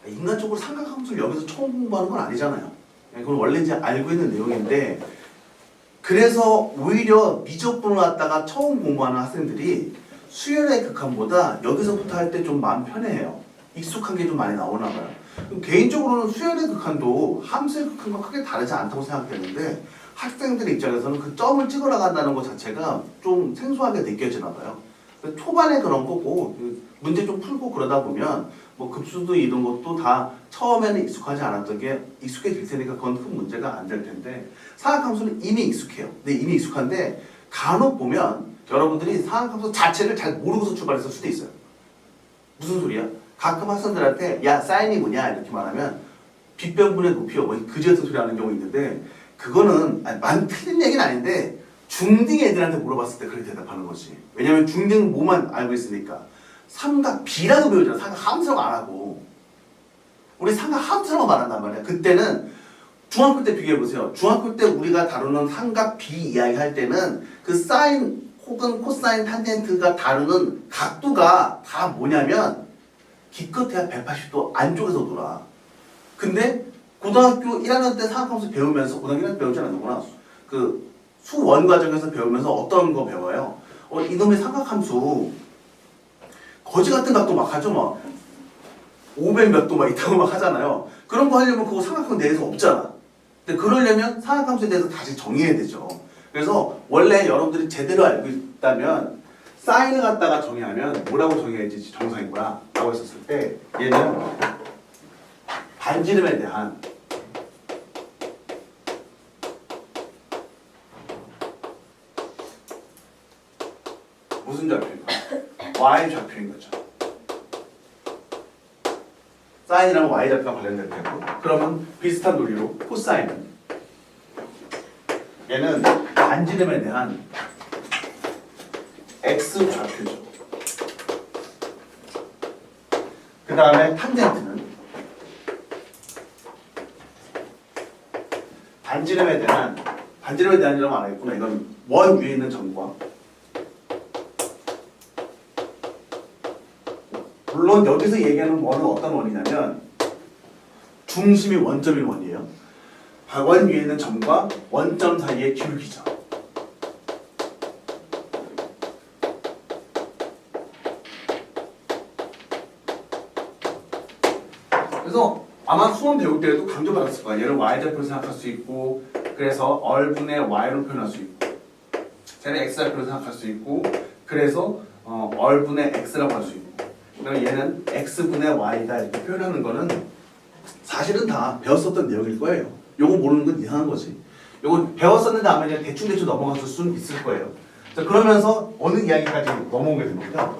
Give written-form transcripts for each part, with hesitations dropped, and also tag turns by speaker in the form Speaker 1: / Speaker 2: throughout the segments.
Speaker 1: 인간적으로 삼각함수를 여기서 처음 공부하는 건 아니잖아요. 그건 원래 이제 알고 있는 내용인데, 그래서 오히려 미적분을 갖다가 처음 공부하는 학생들이 수열의 극한보다 여기서부터 할 때 좀 마음 편해해요. 익숙한 게 좀 많이 나오나 봐요. 개인적으로는 수열의 극한도 함수의 극한과 크게 다르지 않다고 생각되는데, 학생들 입장에서는 그 점을 찍어 나간다는 것 자체가 좀 생소하게 느껴지나 봐요. 초반에 그런 거고, 문제 좀 풀고 그러다 보면 뭐 급수도 이런 것도 다 처음에는 익숙하지 않았던 게 익숙해질 테니까 그건 큰 문제가 안 될 텐데, 사각함수는 이미 익숙해요. 근데 이미 익숙한데 간혹 보면 여러분들이 사각함수 자체를 잘 모르고서 출발했을 수도 있어요. 무슨 소리야? 가끔 학생들한테 야 사인이 뭐냐 이렇게 말하면 빗변분의 높이요 뭐 그지 같은 소리 하는 경우 있는데, 그거는 틀린 얘기는 아닌데 중딩 애들한테 물어봤을 때 그렇게 대답하는 거지. 왜냐면 중딩은 뭐만 알고 있으니까. 삼각 B라고 배우잖아. 삼각 함수라고 안 하고. 우리 삼각 함수라고 말한단 말이야. 그때는 중학교 때 비교해보세요. 중학교 때 우리가 다루는 삼각 B 이야기 할 때는 그 사인 혹은 코사인 탄젠트가 다루는 각도가 다 뭐냐면 기껏해야 180도 안쪽에서 돌아. 근데 고등학교 1학년 때 사각함수 배우면서, 고등학교 1학년 배우지 않는구나. 그 수원 과정에서 배우면서 어떤 거 배워요? 이놈의 삼각함수 거지 같은 각도 막 하죠. 막 500 몇 도 막 있다고 막 하잖아요. 그런 거 하려면 그거 삼각함수 내에서 없잖아. 근데 그러려면 사각함수에 대해서 다시 정의해야 되죠. 그래서 원래 여러분들이 제대로 알고 있다면 사인을 갖다가 정의하면 뭐라고 정의해야지 정상인 거야 라고 했었을 때, 얘는 반지름에 대한 무슨 좌표인가? y 좌표인 거죠. 사인이랑 y 좌표가 관련될 테고, 그러면 비슷한 논리로 코사인은 얘는 반지름에 대한 x 좌표죠. 그 다음에 탄젠트는 반지름에 대한이라고 안 하겠구나. 이건 원 위에 있는 점과, 물론 여기서 얘기하는 원은 어떤 원이냐면 중심이 원점인 원이에요. 원 위에 있는 점과 원점 사이의 기울기죠. 그래서 아마 수원 배울 때에도 강조받았을 거야. 얘를 y좌표로 생각할 수 있고, 그래서 얼분의 y로 표현할 수 있고, 쟤는 x좌표로 생각할 수 있고, 그래서 얼분의 x라고 할 수 있고, 그러면 얘는 x분의 y다 이렇게 표현하는 거는 사실은 다 배웠었던 내용일 거예요. 요거 모르는 건 이상한 거지. 요거 배웠었는데 아마 그냥 대충 넘어갔을 수는 있을 거예요. 자, 그러면서 어느 이야기까지 넘어오게 됩니까?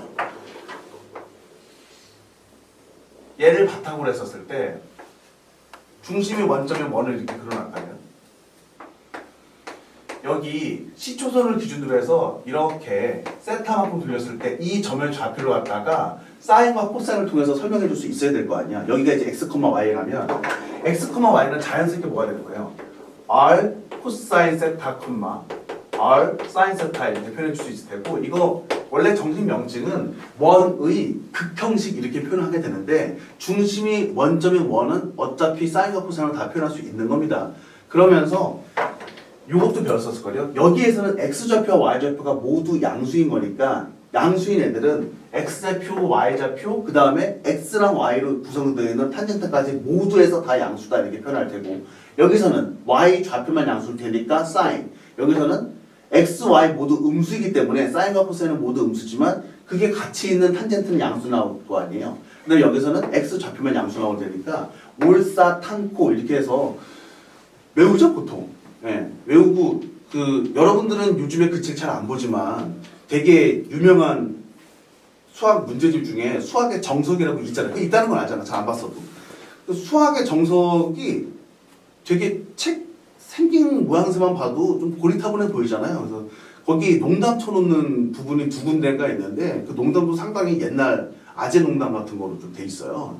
Speaker 1: 얘를 바탕으로 했었을 때 중심이 원점의 원을 이렇게 그려놨다면, 여기 C초선을 기준으로 해서 이렇게 세타만큼 돌렸을 때 이 점의 좌표를 갖다가 사인과 코사인을 통해서 설명해 줄 수 있어야 될 거 아니야. 여기가 이제 x, y라면 x, y는 자연스럽게 뭐가 되는 거예요? r 코사인 세타, r 사인 세타 이렇게 표현해 줄 수 있을 테고, 이거 원래 정식 명칭은 원의 극형식 이렇게 표현하게 되는데, 중심이 원점인 원은 어차피 사인과 코사인을 다 표현할 수 있는 겁니다. 그러면서 요것도 배웠었을 거예요. 여기에서는 x좌표와 y좌표가 모두 양수인 거니까, 양수인 애들은 x좌표, y좌표, 그 다음에 x랑 y로 구성되어 있는 탄젠트까지 모두 해서 다 양수다 이렇게 표현할 테고, 여기서는 y 좌표만 양수일 테니까 사인, 여기서는 x, y 모두 음수이기 때문에 사인과 코사인은 모두 음수지만 그게 같이 있는 탄젠트는 양수 나올 거 아니에요. 근데 여기서는 x 좌표만 양수 나올 테니까 올사, 탄코 이렇게 해서 외우죠 보통. 네, 외우고, 여러분들은 요즘에 그 책 잘 안 보지만 되게 유명한 수학 문제집 중에 수학의 정석이라고 있잖아요. 그게 있다는 건 알잖아. 잘 안 봤어도. 수학의 정석이 되게 책 생긴 모양새만 봐도 좀 고리타분해 보이잖아요. 그래서 거기 농담 쳐놓는 부분이 두 군데가 있는데, 그 농담도 상당히 옛날 아재 농담 같은 거로 좀 돼 있어요.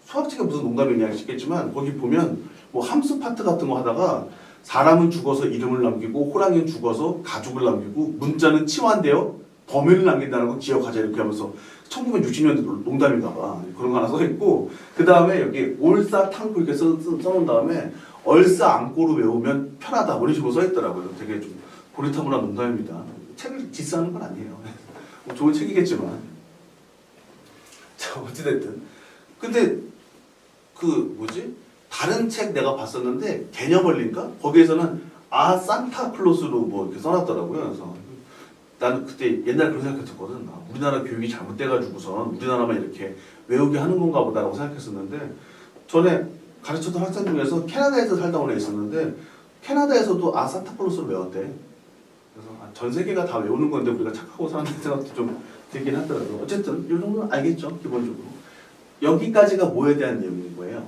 Speaker 1: 수학책에 무슨 농담이냐 싶겠지만, 거기 보면 뭐 함수 파트 같은 거 하다가 사람은 죽어서 이름을 남기고 호랑이는 죽어서 가족을 남기고 문자는 치환되어 범위를 남긴다는 거 기억하자 이렇게 하면서 1960년대 농담인가 봐. 그런 거 하나 써있고 그 다음에 여기 올싸탕고 이렇게 써놓은 다음에 얼싸안고로 외우면 편하다 뭐 이런 식으로 써있더라고요. 되게 좀 고리타분한 농담입니다. 책을 디스하는 건 아니에요. 뭐 좋은 책이겠지만 자 어찌됐든 근데 그 뭐지? 다른 책 내가 봤었는데 개념원리인가? 거기에서는 아 산타클로스로 뭐 이렇게 써놨더라고요. 그래서 나는 그때 옛날에 그런 생각했었거든. 아, 우리나라 교육이 잘못돼가지고선 우리나라만 이렇게 외우게 하는 건가 보다라고 생각했었는데 전에 가르쳤던 학생 중에서 캐나다에서 살다 온 애 있었는데 캐나다에서도 아 산타클로스를 외웠대. 그래서 아, 전 세계가 다 외우는 건데 우리가 착하고 사는 생각도 좀 들긴 하더라고요. 어쨌든 이 정도는 알겠죠 기본적으로. 여기까지가 뭐에 대한 내용인 거예요?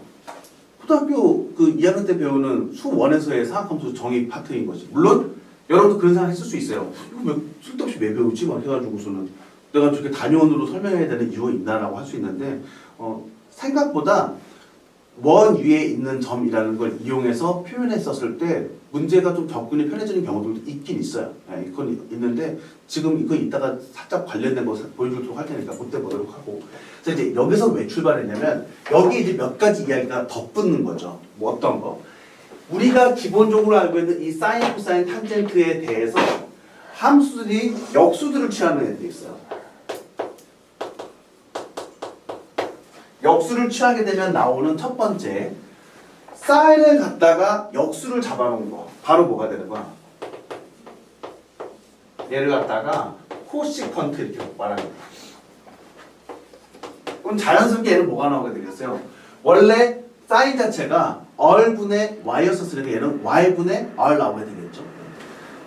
Speaker 1: 초등학교 그 2학년 때 배우는 수 1에서의 사학함수 정의 파트인 거지. 물론 여러분도 그런 생각 했을 수 있어요. 이거 왜 쓸데없이 왜 배우지? 막 해가지고서는 내가 저렇게 단위원으로 설명해야 되는 이유가 있나라고 할 수 있는데 생각보다 원 위에 있는 점이라는 걸 이용해서 표현했었을 때 문제가 좀 접근이 편해지는 경우도 있긴 있어요. 네, 이건 있는데 지금 이거 이따가 살짝 관련된 거 보여주도록 할 테니까 그때 보도록 하고. 그래서 이제 여기서 왜 출발했냐면 여기 이제 몇 가지 이야기가 덧붙는 거죠. 뭐 어떤 거? 우리가 기본적으로 알고 있는 이 사인, 코사인, 탄젠트에 대해서 함수들이 역수들을 취하는 애들이 있어요. 역수를 취하게 되면 나오는 첫 번째 사인을 갖다가 역수를 잡아놓은 거 바로 뭐가 되는 거야? 얘를 갖다가 코시컨트 이렇게 말하는 거야. 그럼 자연스럽게 얘는 뭐가 나오게 되겠어요? 원래 사인 자체가 r분의 y였었으니까 얘는 y분의 r 나오게 되겠죠.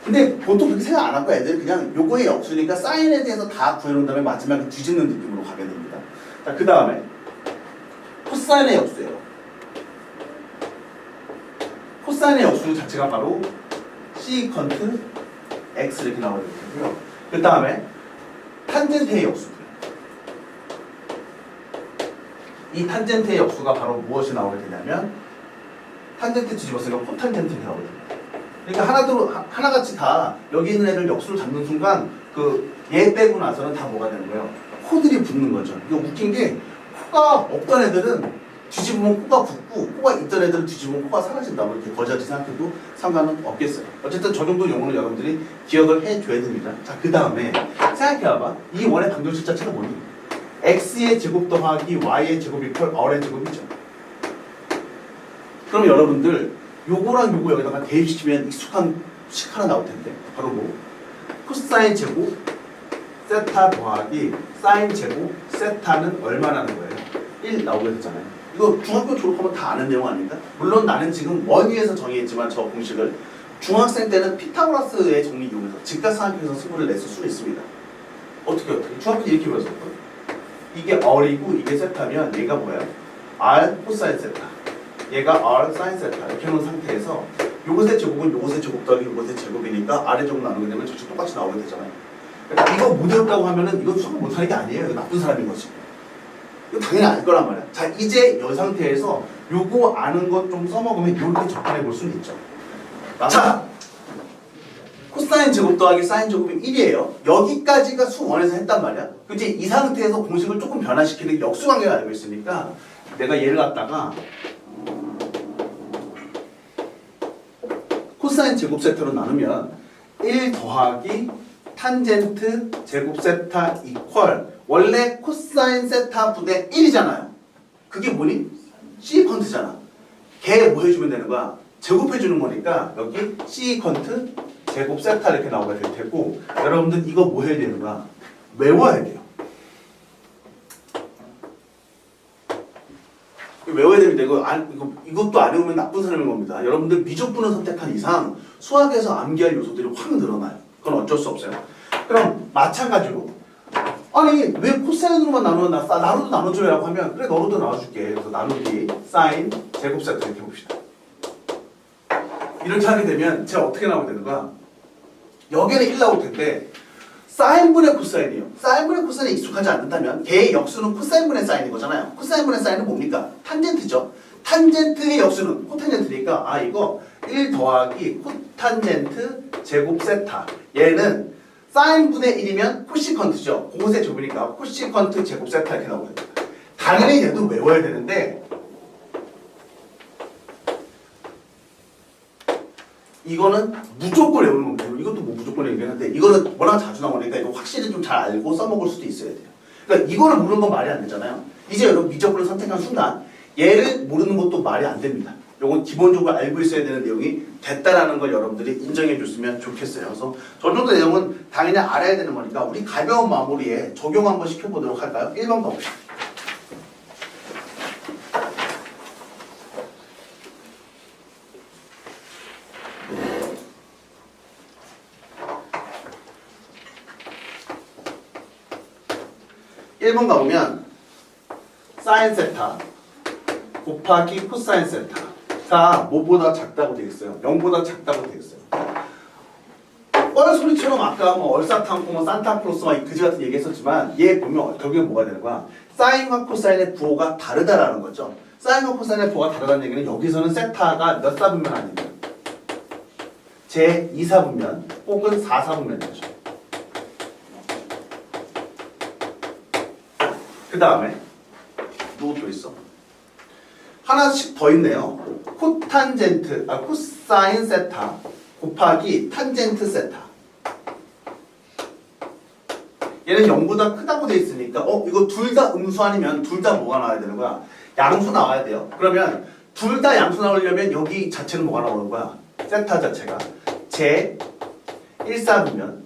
Speaker 1: 근데 보통 그렇게 생각 안 하고 애들이 그냥 요거의 역수니까 사인에 대해서 다 구해놓은 다음에 마지막에 뒤집는 느낌으로 가게 됩니다. 자, 그 다음에 코사인의 역수예요. 코사인의 역수 자체가 바로 시컨트 x 이렇게 나오게 되고요. 그 다음에 탄젠트의 역수. 이 탄젠트의 역수가 바로 무엇이 나오게 되냐면 탄젠트 뒤집었으니까 코탄젠트가 나오게 됩니다. 그러니까 하나같이 다 여기 있는 애들 역수를 잡는 순간 그 얘 빼고 나서는 다 뭐가 되는 거예요? 코들이 붙는 거죠. 이거 웃긴 게 코가 없던 애들은 뒤집으면 코가 붙고 코가 있던 애들은 뒤집으면 코가 사라진다. 뭐 이렇게 거지같이 생각해도 상관은 없겠어요. 어쨌든 저 정도 용어는 여러분들이 기억을 해줘야 됩니다. 자, 그 다음에 생각해봐봐. 이 원의 방정식 자체가 뭐니? x의 제곱 더하기 y의 제곱 이퀄 r의 제곱이죠. 그럼 여러분들 요거랑 요거 여기다가 대입시키면 익숙한 식 하나 나올 텐데 바로 뭐? 코사인 제곱 세타 더하기 사인 제곱 세타는 얼마라는 거예요? 1 나오게 됐잖아요. 이거 중학교 졸업하면 다 아는 내용 아닌가? 물론 나는 지금 원위에서 정의했지만 저 공식을 중학생 때는 피타고라스의 정리 이용해서 직각삼각형에서 승부를 냈을 수 있습니다. 어떻게 중학교 때 이렇게 배웠었거든. 이게 r이고 이게 세타면 얘가 뭐야? r 코사인 세타, 얘가 r 사인 세타 이렇게 해놓은 상태에서 요것의 제곱은 요것의 제곱 더하기 요것의 제곱이니까 r의 제곱 나누게 되면 저쪽 똑같이 나오게 되잖아요. 그러니까 이거 못 외웠다고 하면은 이거 수학을 못하는 게 아니에요. 이거 나쁜 사람인 거지. 이거 당연히 알 거란 말이야. 자, 이제 이 상태에서 요거 아는 것 좀 써먹으면 이렇게 접근해 볼 수는 있죠. 자, 코사인 제곱 더하기 사인 제곱이 1이에요. 여기까지가 수 1에서 했단 말이야. 그치? 이 상태에서 공식을 조금 변화시키는 역수 관계를 알고 있으니까 내가 얘를 갖다가 코사인 제곱 세타로 나누면 1 더하기 탄젠트 제곱 세타 이퀄 원래 코사인 세타 분의 1이잖아요. 그게 뭐니? 시컨트잖아. 걔 뭐 해주면 되는 거야? 제곱해주는 거니까 여기 시컨트 제곱 세타 이렇게 나오게 될 테고 여러분들 이거 뭐 해야 되는 거야? 외워야 돼요. 외워야 됩니다. 이것도 안 외우면 나쁜 사람인 겁니다. 여러분들 미적분을 선택한 이상 수학에서 암기할 요소들이 확 늘어나요. 그건 어쩔 수 없어요. 그럼 마찬가지로 아니 왜 코사인으로만 나눠도 나눠줘라고 하면 그래 너로도 나눠줄게. 그래서 나누기 사인 제곱 세타 이렇게 봅시다. 이렇게 하게 되면 제가 어떻게 나오게 되는 거야? 여기는 1 나올 텐데 사인분의 코사인이에요. 사인분의 코사인에 익숙하지 않는다면 걔의 역수는 코사인분의 사인인 거잖아요. 코사인분의 사인은 뭡니까? 탄젠트죠. 탄젠트의 역수는 코탄젠트니까 아 이거 1 더하기 코탄젠트 제곱 세타 얘는 사인분의 1이면 코시컨트죠. 그곳의 제곱이니까 코시컨트 제곱 세타 이렇게 나오거든요. 당연히 얘도 외워야 되는데 이거는 무조건 외우는 겁니다. 이것도 뭐 무조건 외우긴 한데 이거는 워낙 자주 나오니까 이거 확실히 좀 잘 알고 써먹을 수도 있어야 돼요. 그러니까 이거를 모르는 건 말이 안 되잖아요. 이제 여러분 미적분을 선택한 순간 얘를 모르는 것도 말이 안 됩니다. 요건 기본적으로 알고 있어야 되는 내용이 됐다라는 걸 여러분들이 인정해 줬으면 좋겠어요. 그래서 저 정도 내용은 당연히 알아야 되는 거니까 우리 가벼운 마무리에 적용 한번 시켜보도록 할까요? 1번 가봅시다. (1번) 가보면 사인 세타 곱하기 코사인 세타가 뭐보다 작다고 되어 있어요. 0보다 작다고 되어 있어요. 뻘소리처럼 아까 뭐 얼사탕고 뭐 산타클로스 막 그지 같은 얘기 했었지만 얘 보면 결국엔 뭐가 되는 거야? 사인과 코사인의 부호가 다르다라는 거죠. 사인과 코사인의 부호가 다르다는 얘기는 여기서는 세타가 몇 사분면 아니에요? 제 2사분면 혹은 4사분면이죠. 그 다음에 누구 또 있어? 하나씩 더 있네요. 코사인 세타 곱하기 탄젠트 세타. 얘는 0보다 크다고 돼 있으니까 이거 둘 다 음수 아니면 둘 다 뭐가 나와야 되는 거야? 양수 나와야 돼요. 그러면 둘 다 양수 나오려면 여기 자체는 뭐가 나오는 거야? 세타 자체가 제 1사분면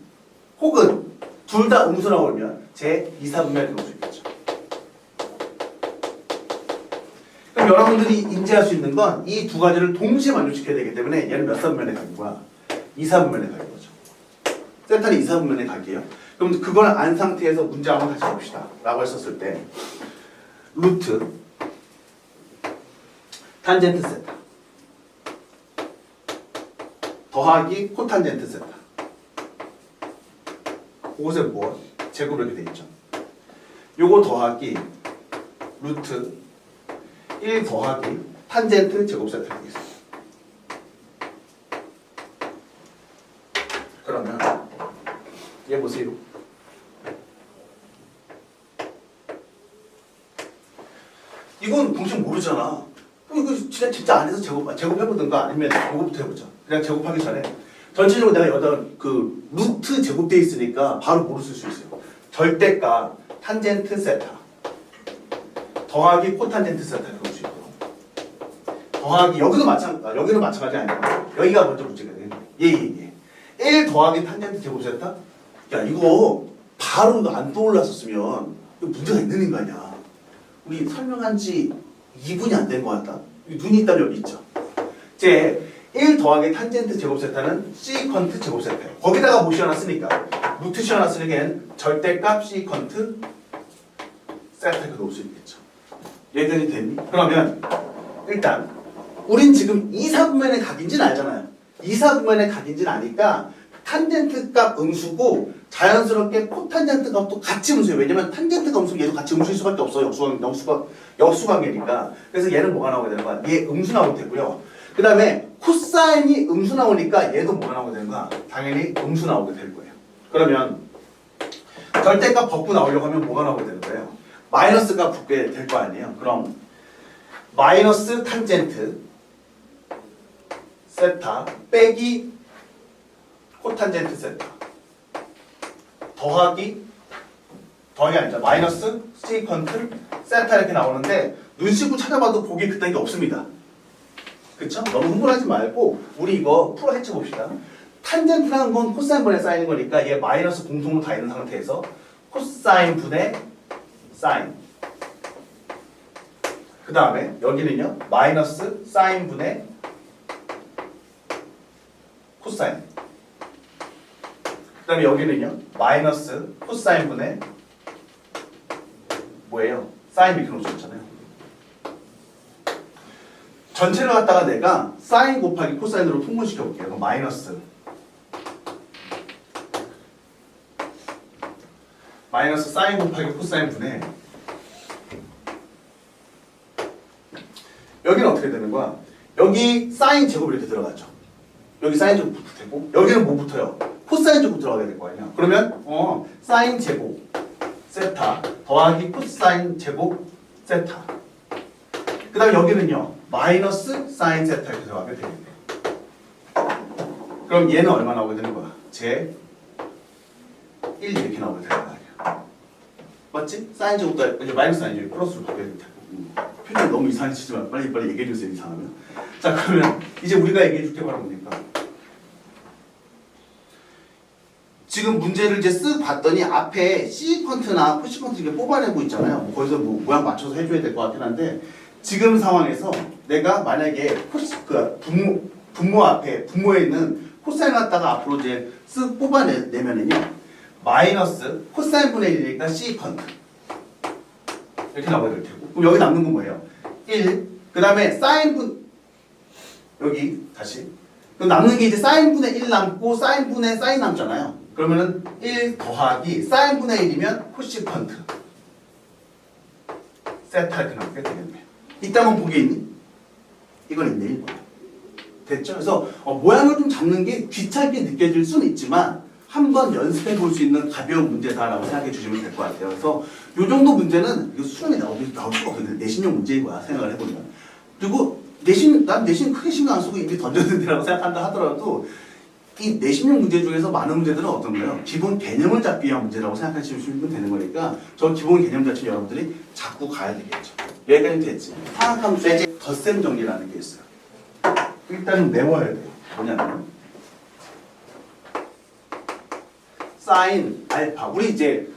Speaker 1: 혹은 둘 다 음수 나오면 제 2사분면이 나올 수 있겠죠. 그럼 여러분들이 인지할 수 있는 건 이 두 가지를 동시에 만족시켜야 되기 때문에 얘는 몇 사분면의 각인 거야? 2사분면의 각인 거죠. 세타는 2사분면의 각이에요. 그럼 그걸 안 상태에서 문제 한번 다시 봅시다. 라고 했었을 때 루트 탄젠트 세타 더하기 코탄젠트 세타. 그곳에 뭐? 제곱 이렇게 돼 있죠. 요거 더하기 루트 1 더하기 탄젠트 제곱 세타 되어 있어요. 그러면 얘 보세요. 이건 공식 모르잖아. 이거 진짜 안에서 제곱해보든가 아니면 그거부터 해보자. 그냥 제곱하기 전에 전체적으로 내가 여기다 그 루트 제곱되어 있으니까 바로 뭐로 쓸 수 있어요. 절대값 탄젠트 세타 더하기 코탄젠트 세타 그럴 수 있고 더하기 여기는 마찬가지 아니야. 여기가 먼저 문제가 돼. 예. 1 더하기 탄젠트 제곱 세타? 야 이거 바로 안 떠올랐었으면 이거 문제가 있는 인간이야. 우리 설명한 지 2분이 안 된 것 같다. 눈이 있다면 여기 있죠. 제 1 더하기 탄젠트 제곱 세타는 시컨트 제곱 세타예요. 거기다가 뭐 씌워놨으니까 루트 씌워놨으니까 얘는 절대값 시컨트 세타 이렇게 놓을 수 있겠죠. 예견이 됐니? 그러면 일단 우린 지금 2사분면의 각인지는 알잖아요. 2사분면의 각인지는 아니까 탄젠트 값 음수고 자연스럽게 코탄젠트 값도 같이 음수예요. 왜냐면 탄젠트가 음수고 얘도 같이 음수일 수밖에 없어요. 역수관계니까. 그래서 얘는 뭐가 나오게 되는 거야? 얘 음수 나오게 되고요. 그 다음에 코사인이 음수 나오니까 얘도 뭐가 나오게 되는 거야? 당연히 음수 나오게 될 거예요. 그러면 절대값 벗고 나오려고 하면 뭐가 나오게 되는 거예요? 마이너스가 붙게 될 거 아니에요. 그럼 마이너스 탄젠트 세타 빼기 코탄젠트 세타 더하기 아니죠. 마이너스 시컨트 세타 이렇게 나오는데 눈 씻고 찾아봐도 보기 그딴 게 없습니다. 그쵸? 너무 흥분하지 말고 우리 이거 풀어 헤쳐봅시다. 탄젠트라는 건 코사인 분의 사인인 거니까 얘 마이너스 공통으로 다 있는 상태에서 코사인 분의 사인 그 다음에 여기는요 마이너스 사인 분의 코사인 그 다음에 여기는요 마이너스 코사인 분의 뭐예요? 사인 이렇게 놓으셨잖아요. 전체를 갖다가 내가 사인 곱하기 코사인으로 통분시켜 볼게요. 그럼 마이너스 사인 곱하기 코사인 분의 여기는 어떻게 되는 거야? 여기 사인 제곱 이렇게 들어가죠. 여기 사인 제곱 붙을 테고 여기는 뭐 붙어요? 코사인 제곱 들어가게 될 거 아니야. 그러면 사인 제곱 세타 더하기 코사인 제곱 세타. 그 다음에 여기는요 마이너스 사인 세타 이렇게 들어가게 되겠네. 그럼 얘는 얼마 나오게 되는 거야? 제 1 이렇게 나오게 되는 거 아니야. 맞지? 사인 제곱도 이제 마이너스 아니죠. 플러스로 바뀌어야 된다. 표현이 너무 이상해지지만 빨리 얘기해 주세요. 이상하면. 자 그러면 이제 우리가 얘기해 줄게 바로 뭡니까? 지금 문제를 이제 쓱 봤더니 앞에 시퀀트나 코시퀀트 이렇게 뽑아내고 있잖아요. 뭐 거기서 뭐 모양 맞춰서 해줘야 될 것 같긴 한데 지금 상황에서 내가 만약에 분모 앞에 분모에 있는 코사인 갖다가 앞으로 이제 쓱 뽑아내면은요 마이너스 코사인 분의 1이니까 시퀀트 이렇게 나와야 될 테고 그럼 여기 남는 건 뭐예요? 1 그 다음에 사인 분 여기 다시 그럼 남는 게 이제 사인 분의 1 남고 사인 분의 사인 남잖아요. 그러면은 1 더하기 사인 분의 1이면 코시퀀트 세타 이렇게 나오게 되겠네. 이따 한번 보기 있니? 이건 있네 1번. 됐죠? 그래서 모양을 좀 잡는 게 귀찮게 느껴질 수는 있지만 한번 연습해 볼 수 있는 가벼운 문제다라고 생각해 주시면 될 것 같아요. 그래서 이 정도 문제는 이거 수능에 나올 수가 없거든요. 내신용 문제인 거야 생각을 해보면. 그리고 난 내신 크게 신경 안 쓰고 이미 던졌는데라고 생각한다 하더라도 이 내신용 문제 중에서 많은 문제들은 어떤 거예요? 기본 개념을 잡기 위한 문제라고 생각하시면 되는 거니까 저 기본 개념 자체를 여러분들이 잡고 가야 되겠죠. 여기까지 됐지. 상학함수의 덧셈 정리라는 게 있어요. 일단은 외워야 돼요. 뭐냐면 사인 알파. 우리 이제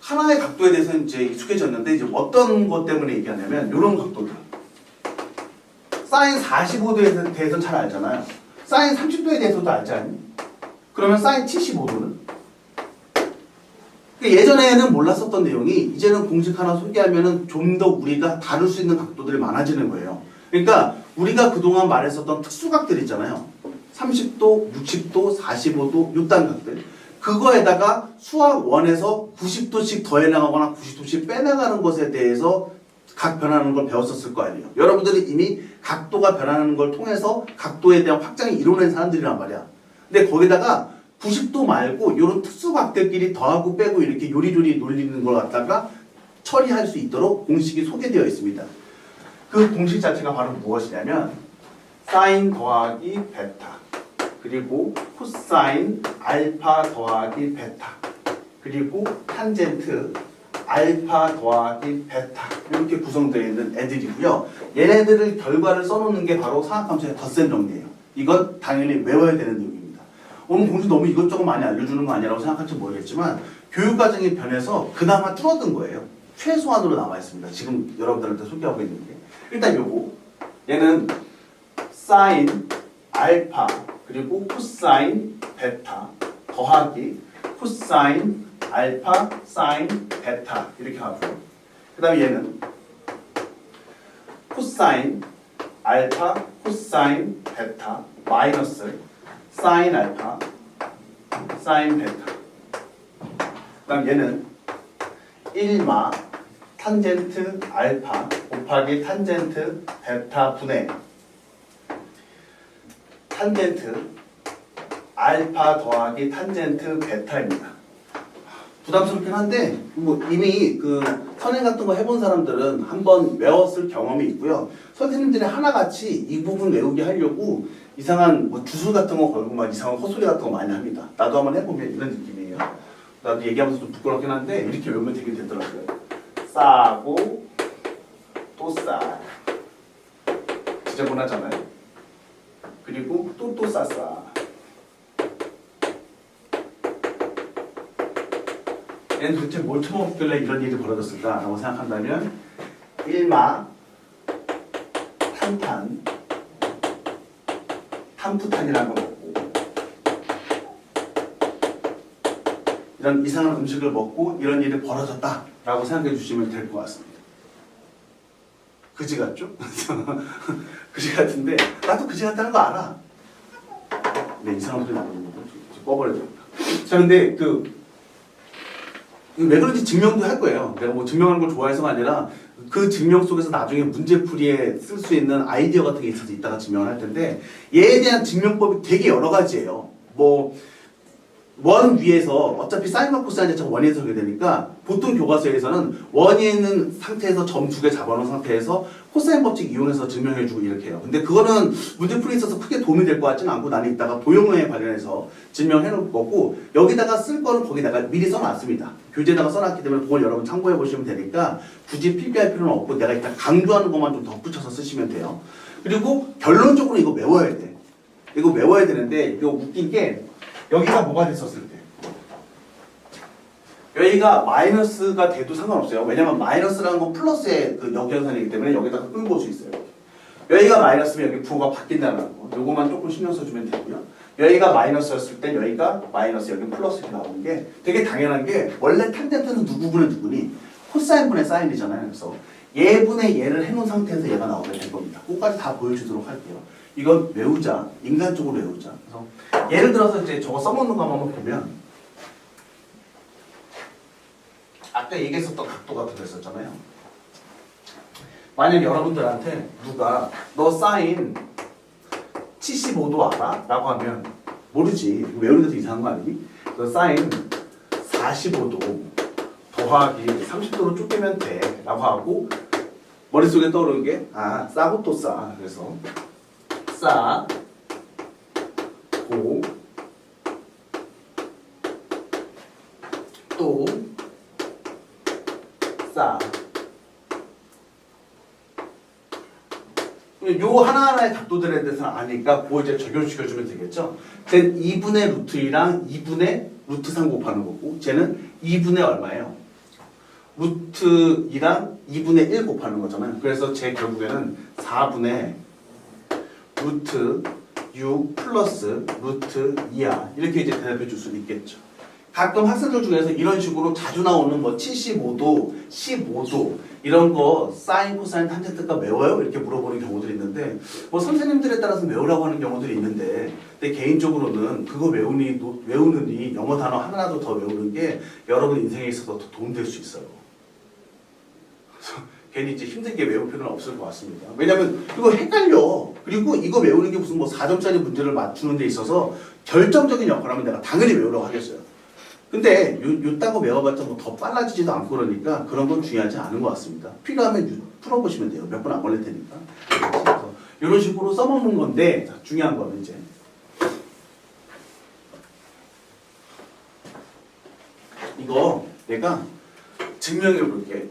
Speaker 1: 하나의 각도에 대해서 이제 익숙해졌는데 이제 어떤 것 때문에 얘기하냐면 이런 각도들. 사인 45도에 대해서는 잘 알잖아요. 사인 30도에 대해서도 알지 않니? 그러면 사인 75도는? 예전에는 몰랐었던 내용이 이제는 공식 하나 소개하면은 좀 더 우리가 다룰 수 있는 각도들이 많아지는 거예요. 그러니까 우리가 그동안 말했었던 특수각들 있잖아요. 30도, 60도, 45도 요딴 각들. 그거에다가 수학 1에서 90도씩 더해나가거나 90도씩 빼나가는 것에 대해서 각 변하는 걸 배웠었을 거 아니에요. 여러분들이 이미 각도가 변하는 걸 통해서 각도에 대한 확장이 이뤄낸 사람들이란 말이야. 근데 거기다가 90도 말고 이런 특수각들끼리 더하고 빼고 이렇게 요리조리 놀리는 걸 갖다가 처리할 수 있도록 공식이 소개되어 있습니다. 그 공식 자체가 바로 무엇이냐면 사인 더하기 베타 그리고 코사인 알파 더하기 베타 그리고 탄젠트 알파 더하기 베타 이렇게 구성되어 있는 애들이고요. 얘네들을 결과를 써놓는 게 바로 상학함수의 덧셈 정리예요. 이건 당연히 외워야 되는 내용입니다. 오늘 공식 너무 이것저것 많이 알려주는 거 아니라고 생각할지 모르겠지만 교육과정이 변해서 그나마 줄어든 거예요. 최소한으로 남아 있습니다. 지금 여러분들한테 소개하고 있는 게 일단 요거 얘는 사인 알파 그리고 코사인 베타 더하기 코사인 알파 사인 베타 이렇게 하고 그 다음에 얘는 코사인 알파 코사인 베타 마이너스 사인 알파 사인 베타 그 다음 얘는 1마 탄젠트 알파 곱하기 탄젠트 베타 분의 탄젠트 알파 더하기 탄젠트 베타입니다. 부담스럽긴 한데 뭐 이미 그 선행 같은 거 해본 사람들은 한번 외웠을 경험이 있고요. 선생님들이 하나같이 이 부분 외우게 하려고 이상한 뭐 주술 같은 거 걸고 막 이상한 헛소리 같은 거 많이 합니다. 나도 한번 해보면 이런 느낌이에요. 나도 얘기하면서 좀 부끄럽긴 한데 이렇게 외우면 되게 되더라고요. 싸고 또 싸. 지저분하잖아요. 그리고 또 싸싸. 얘는 도대체 뭘 처먹길래 이런 일이 벌어졌을까라고 생각한다면 1마 탄탄 탄푸탄이라는 거 먹고 이런 이상한 음식을 먹고 이런 일이 벌어졌다라고 생각해 주시면 될 것 같습니다. 그지 같죠? 그지 같은데 나도 그지 같다는 거 알아. 네, 이상한 소리 나는 거 꺼버려야 됩니다. 자, 근데 왜 그런지 증명도 할 거예요. 내가 뭐 증명하는 걸 좋아해서가 아니라 그 증명 속에서 나중에 문제풀이에 쓸 수 있는 아이디어 같은 게 있어서 이따가 증명을 할 텐데 얘에 대한 증명법이 되게 여러 가지예요. 뭐 원 위에서 어차피 사인과 코사인 자체가 원위에서 하게 되니까 보통 교과서에서는 원위에 있는 상태에서 점 두 개 잡아놓은 상태에서 코사인 법칙 이용해서 증명해주고 이렇게 해요. 근데 그거는 문제풀이에 있어서 크게 도움이 될 것 같지는 않고 나는 이따가 도형에 관련해서 증명해놓을 거고 여기다가 쓸 거는 거기다가 미리 써놨습니다. 교재에다가 써놨기 때문에 그걸 여러분 참고해 보시면 되니까 굳이 필기할 필요는 없고 내가 일단 강조하는 것만 좀 덧붙여서 쓰시면 돼요. 그리고 결론적으로 이거 외워야 돼. 이거 외워야 되는데 이거 웃긴 게 여기가 뭐가 됐었을 때 여기가 마이너스가 돼도 상관없어요. 왜냐면 마이너스라는 건 플러스의 그 역연산이기 때문에 여기다가 끌고 올 수 있어요. 여기가 마이너스면 여기 부호가 바뀐다는 거. 요거만 조금 신경 써주면 되고요. 여기가 마이너스였을 때 여기가 마이너스 여기 플러스 이렇게 나오는 게 되게 당연한 게 원래 탄젠트는 누구분의 누구니 코사인분의 사인이잖아요. 그래서 얘분의 얘를 해놓은 상태에서 얘가 나오게 된 겁니다. 그거까지 다 보여주도록 할게요. 이건 외우자. 인간적으로 외우자. 그래서 예를 들어서 이제 저거 써먹는 거 한번 보면 아까 얘기했었던 각도 같은 거 있었잖아요. 만약 여러분들한테 누가 너 사인 75도 알아? 라고 하면 모르지. 외우는 데도 이상한 거 아니니? 너 사인 45도 더하기 30도로 쪼개면 돼 라고 하고 머릿속에 떠오르는 게 싸고 또 싸. 그래서 싸 고 또 싸. 요 하나하나의 각도들에 대해서는 아니까 그거 이제 적용시켜주면 되겠죠. 쟤는 2분의 루트 2랑 2분의 루트 3 곱하는 거고 쟤는 2분의 얼마예요? 루트 2랑 2분의 1 곱하는 거잖아요. 그래서 쟤 결국에는 4분의 루트 6 플러스 루트 2야. 이렇게 이제 대답해 줄 수 있겠죠. 가끔 학생들 중에서 이런 식으로 자주 나오는 뭐 75도, 15도 이런 거 사인, 코사인, 탄젠트가 외워요? 이렇게 물어보는 경우들이 있는데 뭐 선생님들에 따라서 외우라고 하는 경우들이 있는데 근데 개인적으로는 그거 외우느니 영어 단어 하나라도 더 외우는 게 여러분 인생에 있어서 더 도움될 수 있어요. 그래서 괜히 이제 힘들게 외울 필요는 없을 것 같습니다. 왜냐면 이거 헷갈려. 그리고 이거 외우는 게 무슨 뭐 4점짜리 문제를 맞추는 데 있어서 결정적인 역할을 하면 내가 당연히 외우라고 하겠어요. 근데 요딴 거 외워봤자 뭐 더 빨라지지도 않고 그러니까 그런 건 중요하지 않은 것 같습니다. 필요하면 풀어보시면 돼요. 몇 분 안 걸릴 테니까. 그래서 이런 식으로 써먹는 건데 자, 중요한 거는 이제 이거 내가 증명해 볼게.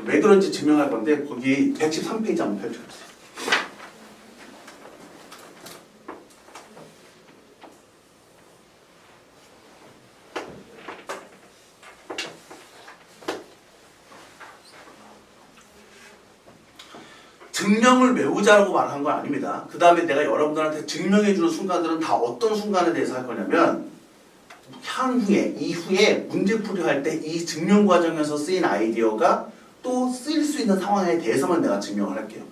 Speaker 1: 왜 그런지 증명할 건데 거기 113페이지 한번 펼쳐주세요. 증명을 외우자라고 말한 건 아닙니다. 그 다음에 내가 여러분들한테 증명해주는 순간들은 다 어떤 순간에 대해서 할 거냐면 향후에, 이후에 문제풀이를 할 때 이 증명 과정에서 쓰인 아이디어가 또 쓰일 수 있는 상황에 대해서만 내가 증명을 할게요.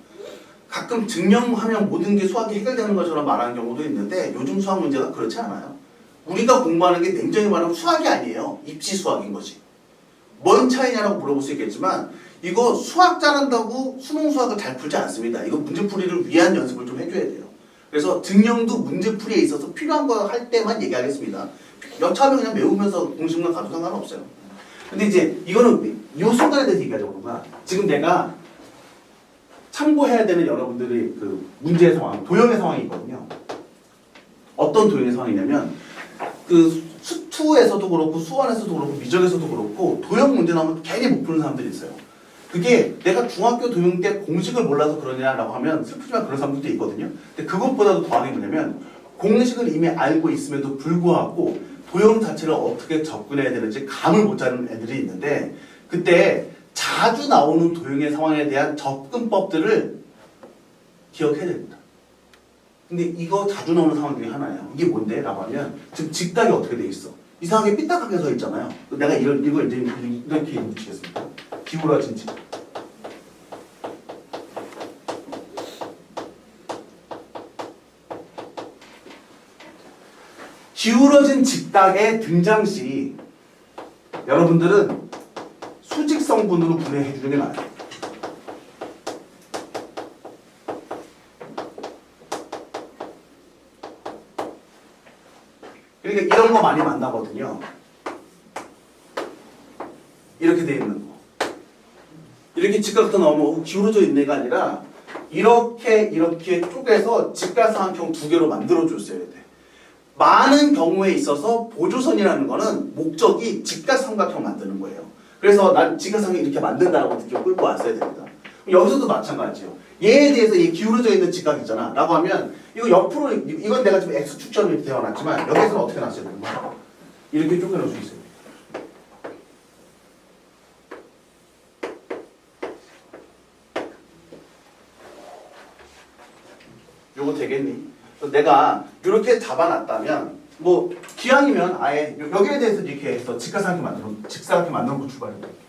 Speaker 1: 가끔 증명하면 모든 게 수학이 해결되는 것처럼 말하는 경우도 있는데 요즘 수학 문제가 그렇지 않아요. 우리가 공부하는 게 냉정히 말하면 수학이 아니에요. 입시 수학인 거지. 뭔 차이냐라고 물어볼 수 있겠지만 이거 수학 잘한다고 수능 수학을 잘 풀지 않습니다. 이거 문제풀이를 위한 연습을 좀 해줘야 돼요. 그래서 증명도 문제풀이에 있어서 필요한 거 할 때만 얘기하겠습니다. 여차하면 그냥 외우면서 공식만 가도 상관없어요. 근데 이제 이거는 이 순간에 대해서 얘기하자고 그런 거야. 지금 내가 참고해야 되는 여러분들의 그 문제의 상황, 도형의 상황이 있거든요. 어떤 도형의 상황이냐면 그 수투에서도 그렇고 수원에서도 그렇고 미적에서도 그렇고 도형 문제 나오면 괜히 못 푸는 사람들이 있어요. 그게 내가 중학교 도형 때 공식을 몰라서 그러냐라고 하면 슬프지만 그런 사람들도 있거든요. 근데 그것보다도 더한 게 뭐냐면 공식을 이미 알고 있음에도 불구하고 도형 자체를 어떻게 접근해야 되는지 감을 못 잡는 애들이 있는데 그때 자주 나오는 도형의 상황에 대한 접근법들을 기억해야 됩니다. 근데 이거 자주 나오는 상황 중에 하나예요. 이게 뭔데? 라고 하면 지금 직각이 어떻게 돼 있어? 이상하게 삐딱하게 서 있잖아요. 내가 이걸 이제 이렇게 붙이겠습니다. 기울어진 직각. 기울어진 직각의 등장 시 여러분들은 수직성분으로 분해해 주는 게 나아요. 이런 거 많이 만나거든요. 이렇게 돼 있는 거. 이렇게 직각도 너무 기울어져 있는 애가 아니라 이렇게 쪼개서 직각삼각형 두 개로 만들어줬어야 돼. 많은 경우에 있어서 보조선이라는 거는 목적이 직각삼각형 만드는 거예요. 그래서 난 직각삼각형 이렇게 만든다라고 느끼고 끌고 왔어야 됩니다. 여기서도 마찬가지예요. 얘에 대해서 이 기울어져 있는 직각 있잖아 라고 하면 이거 옆으로, 이건 내가 지금 X축처럼 이렇게 되어놨지만 여기서는 어떻게 놨어야 되는 거야? 이렇게 쪼개놓을 수 있어요. 요거 되겠니? 내가 이렇게 잡아놨다면 뭐 기왕이면 아예 여기에 대해서 이렇게 해서 직사각형 만드는 거 출발해볼게요.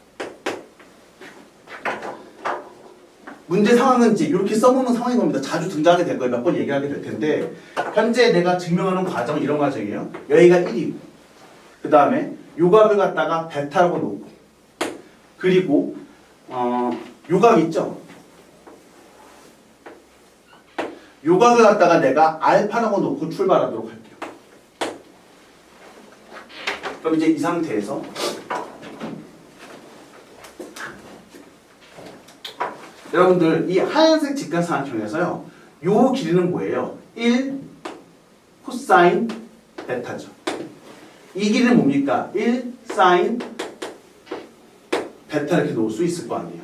Speaker 1: 문제 상황은 이제 이렇게 써보는 상황인 겁니다. 자주 등장하게 될 거예요. 몇 번 얘기하게 될 텐데 현재 내가 증명하는 과정은 이런 과정이에요. 여기가 1이고 그 다음에 요각을 갖다가 베타라고 놓고 그리고 요각 있죠? 요각을 갖다가 내가 알파라고 놓고 출발하도록 할게요. 그럼 이제 이 상태에서 여러분들 이 하얀색 직각삼각형에서요. 요 길이는 뭐예요? 1 코사인 베타죠. 이 길이는 뭡니까? 1 사인 베타 이렇게 놓을 수 있을 거 아니에요.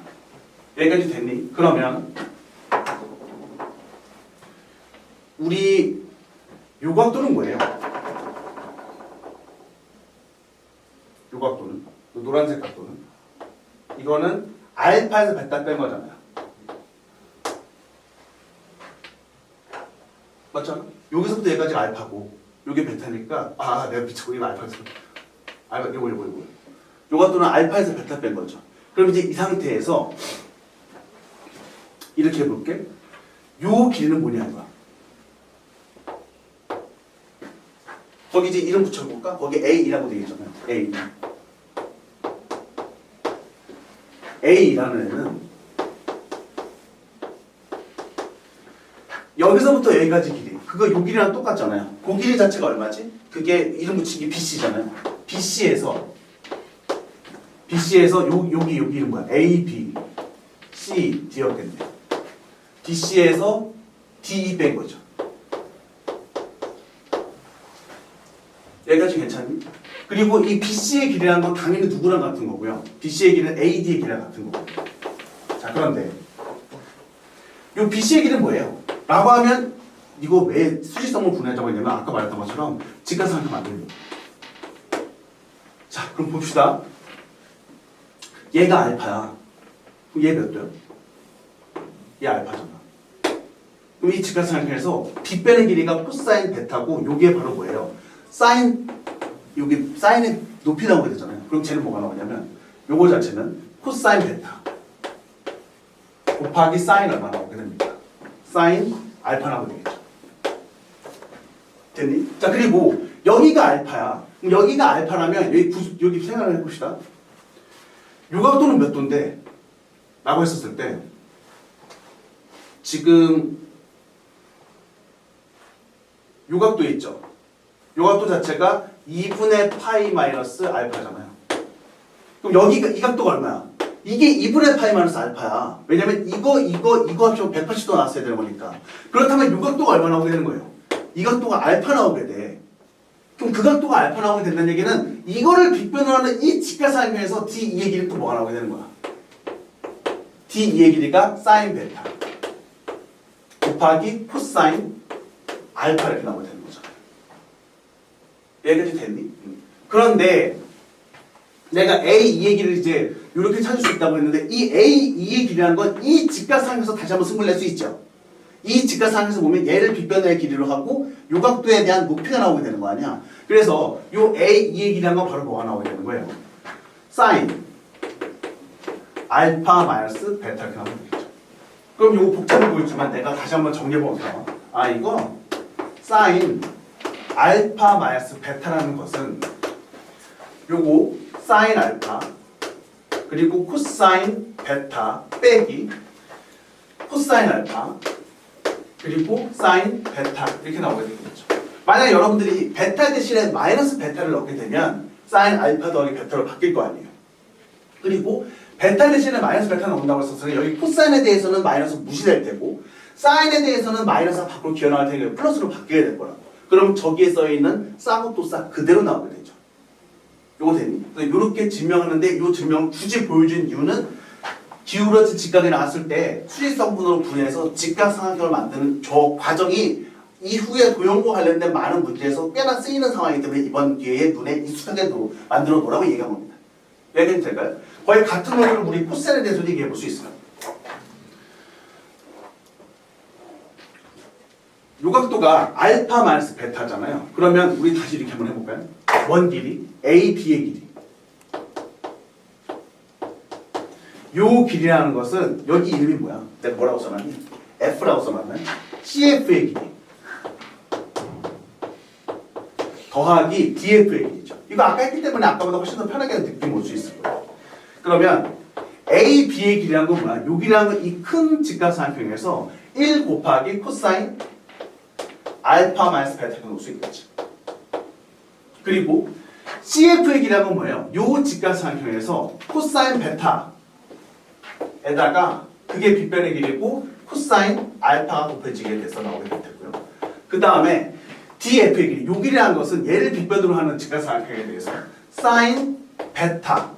Speaker 1: 여기까지 됐니? 그러면 우리 요각도는 뭐예요? 요각도는 노란색 각도는 이거는 알파에서 베타 뺀 거잖아요. 맞죠? 여기서부터 여기까지가 알파고 요게 베타니까 내가 미치고 이거 알파에서 알파 이거 요각도는 알파에서 베타 뺀 거죠. 그럼 이제 이 상태에서 이렇게 해볼게. 요 길이는 뭐냐 이거야. 거기 이제 이름 붙여볼까? 거기 A라고 되어 있잖아요. A라는 애는 여기서부터 여기까지 길이. 그거 요 길이랑 똑같잖아요. 그 길이 자체가 얼마지? 그게 이름 붙인 게 BC잖아요. BC에서 여기 이름 뭐야? A, B, C, D였겠네. BC에서 D 뺀 거죠. 여기까지 괜찮니? 그리고 이 BC의 길이라는 건 당연히 누구랑 같은 거고요. BC의 길이는 AD의 길이랑 같은 거고. 자, 그런데 이 BC의 길이는 뭐예요? 라고 하면 이거 왜 수직성을 분해하자고 했냐면 아까 말했던 것처럼 직각삼각형 만들는 거예요. 자, 그럼 봅시다. 얘가 알파야. 그럼 얘 몇 도야? 얘 알파잖아. 그럼 이 직각삼각형에서 B 빼는 길이가 코사인 베타고 요게 바로 뭐예요? 사인, 여기 사인의 높이 나오게 되잖아요. 그럼 쟤는 뭐가 나오냐면 요거 자체는 코사인 베타 곱하기 사인 얼마 나오게 됩니다. 사인 알파 나오게 되겠죠. 됐니? 자, 그리고 여기가 알파야. 그럼 여기가 알파라면 여기 생각을 해봅시다. 요각도는 몇 도인데? 라고 했었을 때 지금 요각도 있죠. 요각도 자체가 2분의 파이 마이너스 알파잖아요. 그럼 여기가 이 각도가 얼마야? 이게 2분의 파이 마이너스 알파야. 왜냐면 이거 합치면 180도 나왔어야 되는 거니까. 그렇다면 요 각도가 얼마 나오게 되는 거예요? 이 각도가 알파 나오게 돼. 그럼 그 각도가 알파 나오게 된다는 얘기는 이거를 빗변으로 하는 이 직각삼각형에서 D2의 길이 또 뭐가 나오게 되는 거야? D2의 길이가 사인 베타 곱하기 코사인 알파 이렇게 나오게 되는 거잖아요. 여기까지 됐니? 그런데 내가 A2의 길이를 이제 이렇게 찾을 수 있다고 했는데 이 A2의 길이라는 건 이 직각삼각형에서 다시 한번 승부를 낼 수 있죠. 이 직각삼각형에서 보면 얘를 빗변의 길이로 하고 요 각도에 대한 높이가 나오게 되는 거 아니야. 그래서 요 A2의 길이라는 건 바로 뭐가 나오게 되는 거예요? 사인 알파 마이너스 베타 이렇게 나오게 되겠죠. 그럼 요거 복잡해 보이지만 내가 다시 한번 정리해볼게요. 이거 사인 알파 마이너스 베타라는 것은 요거 사인 알파 그리고 코사인 베타 빼기 코사인 알파 그리고 사인 베타 이렇게 나오게 되겠죠. 만약 여러분들이 베타 대신에 마이너스 베타를 넣게 되면 사인 알파 더하기 베타로 바뀔 거 아니에요. 그리고 베타 대신에 마이너스 베타를 넣는다고 했었으니 여기 코사인에 대해서는 마이너스 무시될 테고 사인에 대해서는 마이너스가 밖으로 기어나갈 테니까 플러스로 바뀌게 될 거라고. 그럼 저기에 써있는 싸고 또 싸 그대로 나오게 되죠. 요거 되니? 이렇게 증명하는데 이 증명을 굳이 보여준 이유는 기울어진 직각이 나왔을 때 수직성분으로 분해해서 직각삼각형을 만드는 저 과정이 이후에 도형과 관련된 많은 문제에서 꽤나 쓰이는 상황이기 때문에 이번 기회에 눈에 익숙하게 만들어 놓으라고 얘기한 겁니다. 얘기해도 될까요? 거의 같은 원리를 우리 코사인에 대해서 얘기해 볼 수 있어요. 요 각도가 알파 마이너스 베타잖아요. 그러면 우리 다시 이렇게 한번 해볼까요? 원 길이, A, B의 길이. 요 길이라는 것은 여기 이름이 뭐야? 내가 뭐라고 써놨니? F라고 써놨나요? CF의 길이. 더하기 DF의 길이죠. 이거 아까 했기 때문에 아까보다 훨씬 더 편하게 느낌 올 수 있을 거예요. 그러면 A, B의 길이라는 건 뭐야? 요 길이라는 건 이 큰 직각삼각형에서 1 곱하기 코사인 알파 마이너스 베타가 놓을 수 있겠지. 그리고 CF의 길이라는 건 뭐예요? 요 직각삼각형에서 코사인 베타에다가 그게 빗변의 길이고 코사인 알파가 곱해지게 돼서 나오게 될 테고요. 그 다음에 DF의 길이, 요 길이라는 것은 얘를 빗변으로 하는 직각삼각형에 대해서 사인 베타에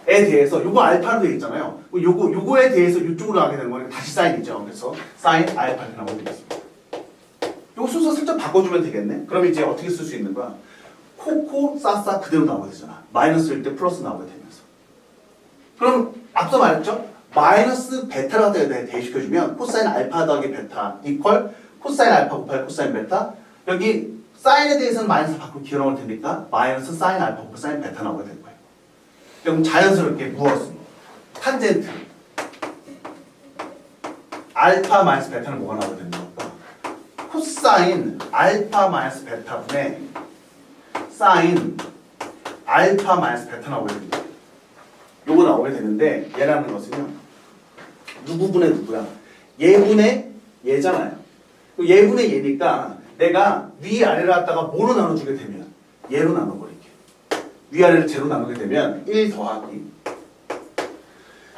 Speaker 1: 대해서 요거 알파로 되어 있잖아요. 요거에 대해서 이쪽으로 가게 되는 거는 다시 사인이죠. 그래서 사인 알파가 나오게 되겠습니다. 요 순서 살짝 바꿔주면 되겠네. 그럼 이제 어떻게 쓸 수 있는 거야? 코코 싸싸 그대로 나오게 되잖아. 마이너스일 때 플러스 나오게 되면서. 그럼 앞서 말했죠? 마이너스 베타라고 대입시켜주면 코사인 알파 더하기 베타 이퀄 코사인 알파 곱하기 코사인 베타. 여기 사인에 대해서는 마이너스 밖으로 기어나올 테니까 마이너스 사인 알파 곱하기 사인 베타 나오게 될 거예요. 그럼 자연스럽게 무엇은? 탄젠트 알파 마이너스 베타는 뭐가 나오게 되는 걸까? 코사인 알파 마이너스 베타분의 사인 알파 마이너스 베타 나오게 됩니다. 요거 나오게 되는데 얘라는 것은요. 누구분의 누구야? 얘분의 얘잖아요. 얘분의 얘니까 내가 위아래를 갖다가 뭐로 나눠주게 되면 얘로 나눠버릴게. 위아래를 제로 나누게 되면 1 더하기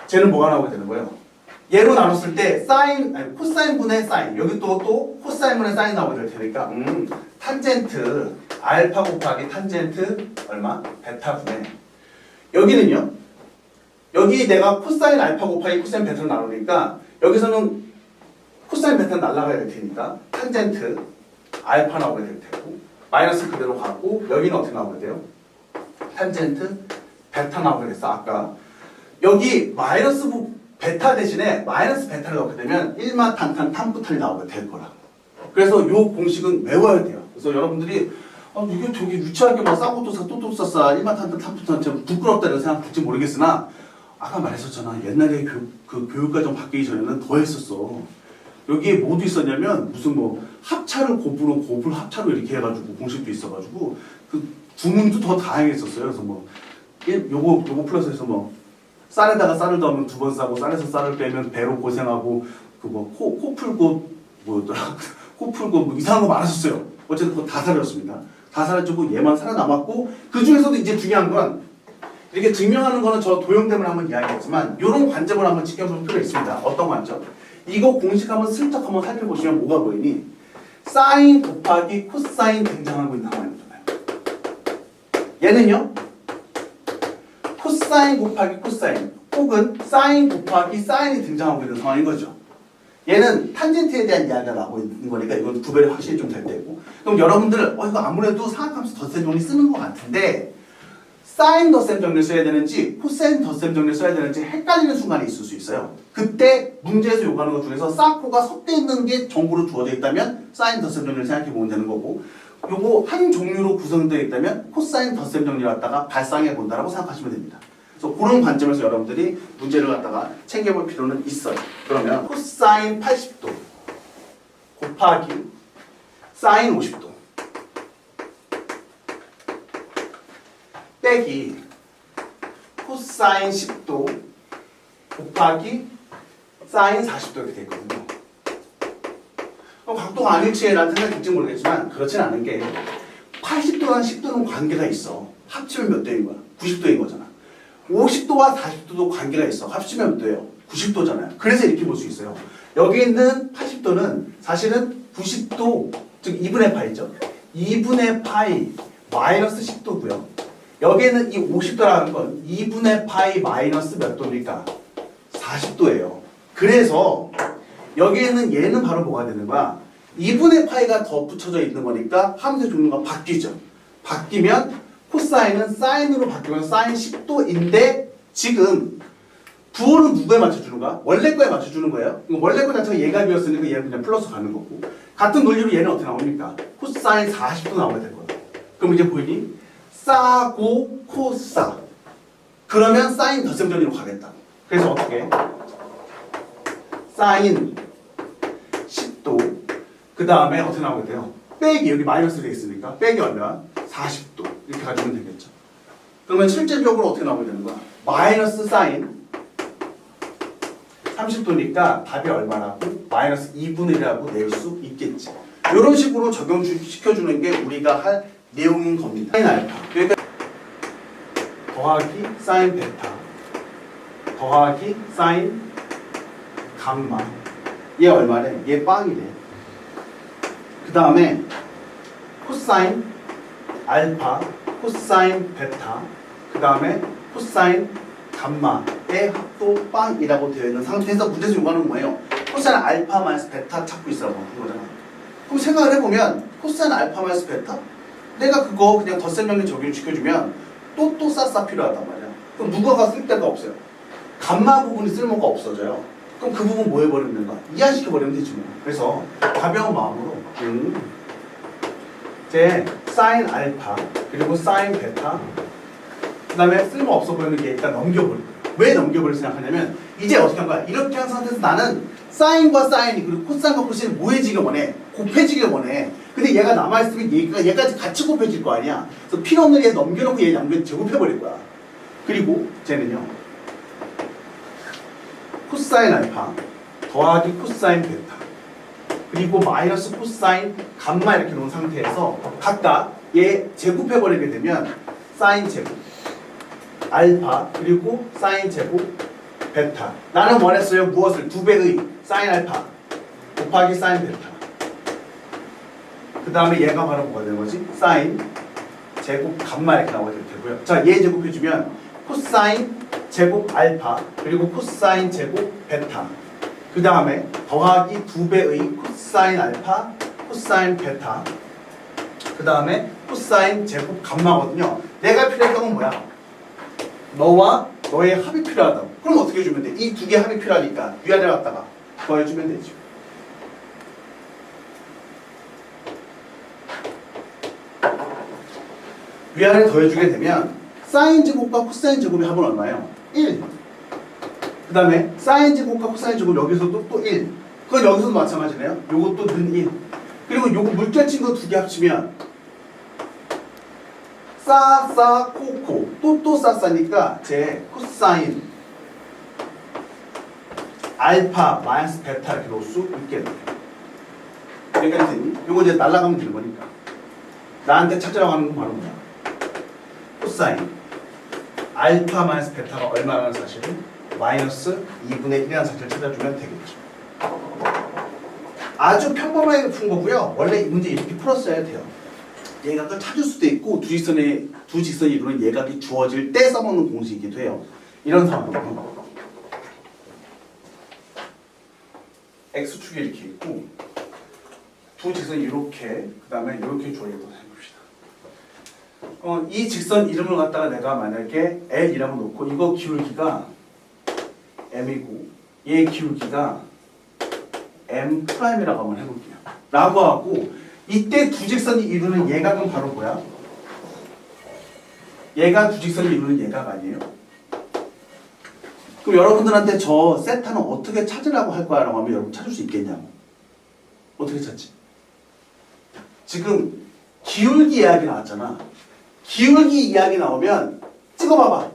Speaker 1: 쟤는 뭐가 나오게 되는 거예요? 얘로 나눴을 때 사인, 아니, 코사인분의 사인 여기 또 코사인분의 사인 나오게 될 테니까 탄젠트 알파 곱하기 탄젠트 얼마? 베타분의 여기는요? 여기 내가 코사인 알파 곱하기 코사인 베타를 나누니까 여기서는 코사인 베타는 날아가야 될 테니까 탄젠트 알파 나오게 될 테고 마이너스 그대로 가고 여기는 어떻게 나오게 돼요? 탄젠트 베타 나오게 됐어. 아까 여기 마이너스 베타 대신에 마이너스 베타를 넣게 되면 1마 탄탄 탄부탄이 나오게 될 거라. 그래서 이 공식은 외워야 돼요. 그래서 여러분들이 이게 되게 유치하게 막 싸고 또 사 또 싸 1마 탄탄 탄부탄 좀 부끄럽다 이런 생각 들지 모르겠으나 아까 말했었잖아. 옛날에 그 교육과정 바뀌기 전에는 더 했었어. 여기에 뭐도 있었냐면 무슨 뭐 합차를 곱으로 곱을 합차로 이렇게 해가지고 공식도 있어가지고 그 구문도 더 다양했었어요. 그래서 뭐 요거 플러스해서 뭐 쌀에다가 쌀을 넣으면 2번 싸고 쌀에서 쌀을 빼면 배로 고생하고 그 뭐 코 풀고 뭐였더라 코 풀고 뭐 이상한 거 많았었어요. 어쨌든 그거 다 사라졌습니다. 다 사라지고 얘만 살아남았고 그 중에서도 이제 중요한 건 이렇게 증명하는 거는 저 도형 때문에 한번 이야기했지만 이런 관점을 한번 지켜볼 필요가 있습니다. 어떤 관점? 이거 공식 한번 슬쩍 한번 살펴보시면 뭐가 보이니? 사인 곱하기 코사인 등장하고 있는 상황이잖아요. 얘는요? 코사인 곱하기 코사인 혹은 사인 곱하기 사인이 등장하고 있는 상황인 거죠. 얘는 탄젠트에 대한 이야기가 나오고 있는 거니까 이건 구별이 확실히 좀 될 테고. 그럼 여러분들 이거 아무래도 사각함수 덧셈 정리 쓰는 것 같은데 사인 덧셈 정리를 써야 되는지 코사인 덧셈 정리를 써야 되는지 헷갈리는 순간이 있을 수 있어요. 그때 문제에서 요구하는 것 중에서 사코가 섭돼 있는 게 정보로 주어져 있다면 사인 덧셈 정리를 생각해 보면 되는 거고 요거 한 종류로 구성되어 있다면 코사인 덧셈 정리를 갖다가 발상해 본다라고 생각하시면 됩니다. 그래서 그런 관점에서 여러분들이 문제를 갖다가 챙겨볼 필요는 있어요. 그러면 코사인 80도 곱하기 사인 50도 빼기 코사인 10도 곱하기 사인 40도 이렇게 되거든요. 그럼 각도가 안 일치해라는 생각이 들지 모르겠지만 그렇진 않은 게 80도랑 10도는 관계가 있어. 합치면 몇 도인 거야? 90도인 거잖아. 50도와 40도도 관계가 있어. 합치면 몇 도예요? 90도잖아요. 그래서 이렇게 볼 수 있어요. 여기 있는 80도는 사실은 90도, 즉 2분의 파이죠. 2분의 파이 마이너스 10도고요. 여기에는 이 50도라는 건 2분의 파이 마이너스 몇 도입니까? 40도예요. 그래서 여기에는 얘는 바로 뭐가 되는 거야? 2분의 파이가 더 붙여져 있는 거니까 함수 종류가 바뀌죠. 바뀌면 코사인은 사인으로 바뀌면 사인 10도인데 지금 부호는 누구에 맞춰주는 거야? 원래 거에 맞춰주는 거예요. 원래 거 자체가 예각이었으니까 얘는 그냥 플러스 가는 거고 같은 논리로 얘는 어떻게 나옵니까? 코사인 40도 나오게 될 거야. 그럼 이제 보이니? 싸고 코사 그러면 사인 덧셈전이로 가겠다. 그래서 어떻게? 사인 10도 그 다음에 어떻게 나오게 돼요? 빼기 여기 마이너스 되어 있으니까 빼기 얼마? 40도 이렇게 가지면 되겠죠. 그러면 실질적으로 어떻게 나오게 되는 거야? 마이너스 사인 30도니까 답이 얼마라고? 마이너스 2분의 1이라고 낼 수 있겠지. 이런 식으로 적용시켜주는 게 우리가 할 내용인 겁니다. 사인 알파 그러니까 더하기 사인 베타 더하기 사인 감마 얘 얼마래? 얘 빵이래. 그 다음에 코사인 알파 코사인 베타 그 다음에 코사인 감마의 합도 빵이라고 되어 있는 상태에서 문제에서 요구하는 뭐예요? 코사인 알파 마이너스 베타 찾고 있으라고 하는 거잖아. 그럼 생각을 해보면 코사인 알파 마이너스 베타? 내가 그거 그냥 덧셈 정리 적용시켜주면 또 싸싸 필요하단 말이야. 그럼 누가가 쓸 데가 없어요. 감마 부분이 쓸모가 없어져요. 그럼 그 부분 뭐 해버리는 거야? 이해시켜버리면 되지 뭐. 그래서 가벼운 마음으로 이제 사인 알파 그리고 사인 베타 그 다음에 쓸모없어 보이는 게 일단 넘겨버려. 왜 넘겨버릴 생각하냐면 이제 어떻게 한 거야? 이렇게 한 상태에서 나는 사인과 사인이 그리고 코사인과 코사인이 뭐해지길 원해? 곱해지길 원해. 근데 얘가 남아있으면 얘까지 같이 곱해질 거 아니야. 그래서 필요 없는 얘 넘겨놓고 얘 양변 제곱해버릴 거야. 그리고 쟤는요 코사인 알파 더하기 코사인 베타 그리고 마이너스 코사인 감마 이렇게 놓은 상태에서 각각 얘 제곱해버리게 되면 사인 제곱 알파 그리고 사인 제곱 베타 나는 원했어요 무엇을? 2배의 사인 알파 곱하기 사인 베타 그 다음에 얘가 바로 뭐가 되는 거지? 사인 제곱 감마 이렇게 나오게 될 테고요. 자, 얘 제곱해주면 코사인 제곱 알파 그리고 코사인 제곱 베타 그 다음에 더하기 2배의 코사인 알파 코사인 베타 그 다음에 코사인 제곱 감마거든요. 내가 필요했던 건 뭐야? 너와 너의 합이 필요하다고. 그럼 어떻게 해주면 돼? 이 두 개 합이 필요하니까 위아래 갖다가 더해주면 되죠. 위아래 더해주게 되면 사인 제곱과 코사인 제곱의 합은 얼마예요? 1. 그 다음에 사인 제곱과 코사인 제곱 여기서도 또 1. 그건 여기서도 마찬가지네요. 요것도 는 1. 그리고 요거 물결 친 거 두 개 합치면 싸싸 코코 또 싸싸니까 제 코사인 알파 마이너스 베타 이렇게 놓을 수 있게 돼요. 여기까지 되니? 요거 이제 날라가면 되는 거니까 나한테 찾으라고 하는 건 바로 뭐야? 코사인 알파 마이너스 베타가 얼마라는 사실을 마이너스 2분의 1이라는 사실을 찾아주면 되겠죠. 아주 평범하게 푼 거고요. 원래 이 문제 이렇게 풀었어야 돼요. 예각을 찾을 수도 있고 두 직선이 이루는 예각이 주어질 때 써먹는 공식이기도 해요. 이런 상황이요. X축이 이렇게 있고 두 직선이 이렇게 그 다음에 이렇게 주어졌다고 해봅시다. 이 직선 이름을 갖다가 내가 만약에 L이라고 놓고 이거 기울기가 M이고 얘 기울기가 M'이라고 한번 해볼게요. 라고 하고 이때 두 직선이 이루는 예각은 바로 뭐야? 얘가 두 직선이 이루는 예각 아니에요? 그럼 여러분들한테 저 세타는 어떻게 찾으라고 할 거야? 라고 하면 여러분 찾을 수 있겠냐고. 어떻게 찾지? 지금 기울기 이야기 나왔잖아. 기울기 이야기 나오면 찍어봐봐.